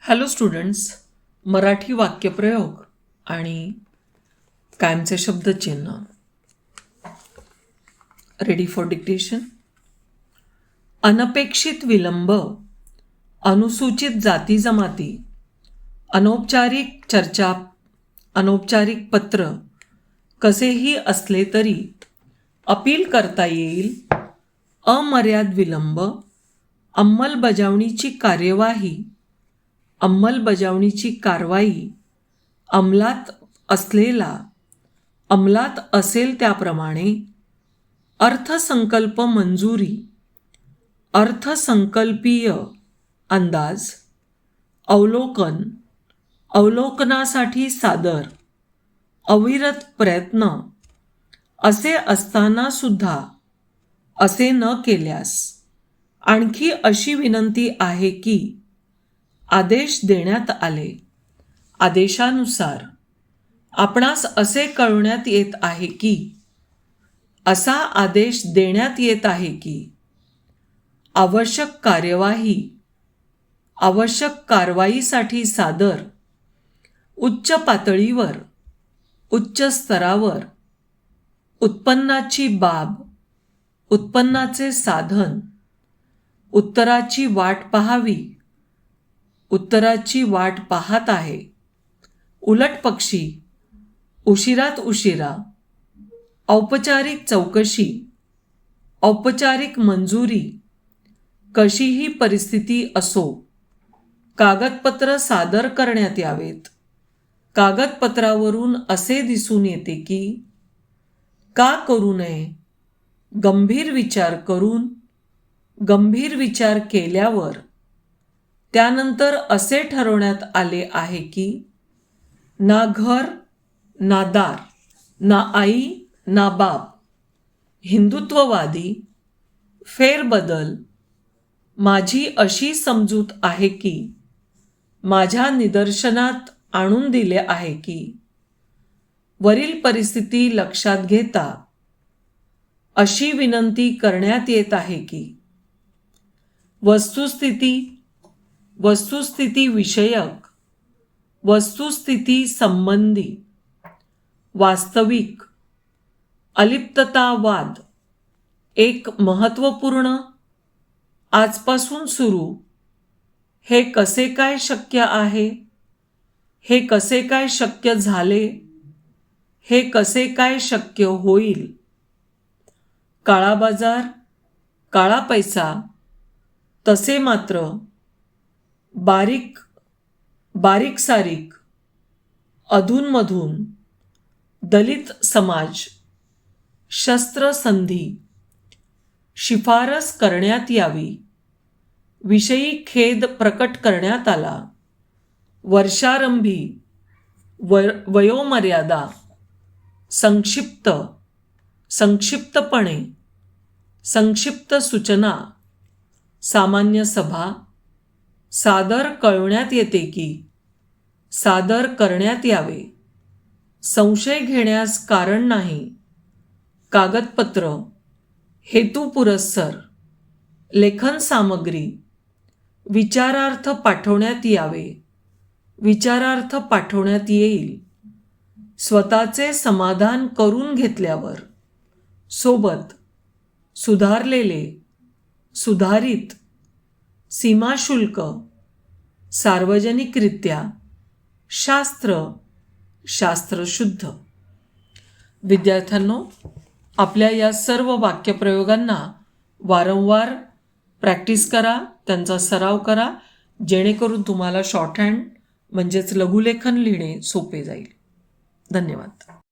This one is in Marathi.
हॅलो स्टुडंट्स, मराठी वाक्यप्रयोग आणि कायमचे शब्दचिन्ह. Ready for dictation. अनपेक्षित विलंब, अनुसूचित जाती जमाती, अनौपचारिक चर्चा, अनौपचारिक पत्र कसेही असले तरी अपील करता येईल. अमर्याद विलंब, अंमलबजावणीची कार्यवाही, अंमलबजावणीची कारवाई, अंमलात असलेला, अंमलात असेल त्याप्रमाणे, अर्थसंकल्प मंजुरी, अर्थसंकल्पीय अंदाज, अवलोकन, अवलोकनासाठी सादर, अविरत प्रयत्न, असे असताना सुद्धा असे न केल्यास आणखी अशी विनंती आहे की आदेश देण्यात आले. आदेशानुसार आपणास असे कळवण्यात येत आहे की असा आदेश देण्यात येत आहे की आवश्यक कार्यवाही, आवश्यक कारवाईसाठी सादर, उच्च पातळीवर, उच्च स्तरावर, उत्पन्नाची बाब, उत्पन्नाचे साधन, उत्तराची वाट पाहावी, उत्तराची वाट पाहत आहे, उलट पक्षी, उशिरात उशिरा, औपचारिक चौकशी, औपचारिक मंजुरी, कशीही परिस्थिती असो, कागदपत्र सादर करण्यात यावेत. कागदपत्रावरून असे दिसून येते की का करू नये, गंभीर विचार करून, गंभीर विचार केल्यावर त्यानंतर असे ठरवण्यात आले आहे की ना घर ना दार, ना आई ना बाप, हिंदुत्ववादी, फेरबदल, माझी अशी समजूत आहे की माझ्या निदर्शनात आणून दिले आहे की वरील परिस्थिती लक्षात घेता अशी विनंती करण्यात येत आहे की वस्तुस्थिती विषयक, वस्तुस्थिती संबंधी, वास्तविक, अलिप्ततावाद, एक महत्त्वपूर्ण, आजपासून सुरू, हे कसे काय शक्य आहे, हे कसे काय शक्य झाले, हे कसे काय शक्य होईल, काळा बाजार, काळा पैसा, तसे मात्र बारीक सारीक, अधूनमधून, दलित समाज, शस्त्रसंधी, शिफारस करण्यात यावी, विषयी खेद प्रकट करण्यात आला, वर्षारंभी, वयोमर्यादा, संक्षिप्तपणे, संक्षिप्त सूचना, सामान्य सभा, सादर कळवण्यात येते की सादर करण्यात यावे, संशय घेण्यास कारण नाही, कागदपत्र, हेतुपुरस्सर, लेखन सामग्री, विचारार्थ पाठवण्यात यावे, विचारार्थ पाठवण्यात येईल, स्वतःचे समाधान करून घेतल्यावर, सोबत, सुधारलेले, सुधारित, सीमाशुल्क, सार्वजनिकरित्या, शास्त्रशुद्ध. विद्यार्थ्यांनो, आपल्या या सर्व वाक्यप्रयोगांना वारंवार प्रॅक्टिस करा, त्यांचा सराव करा, जेणेकरून तुम्हाला शॉर्टहँड म्हणजेच लघुलेखन लिहिणे सोपे जाईल. धन्यवाद.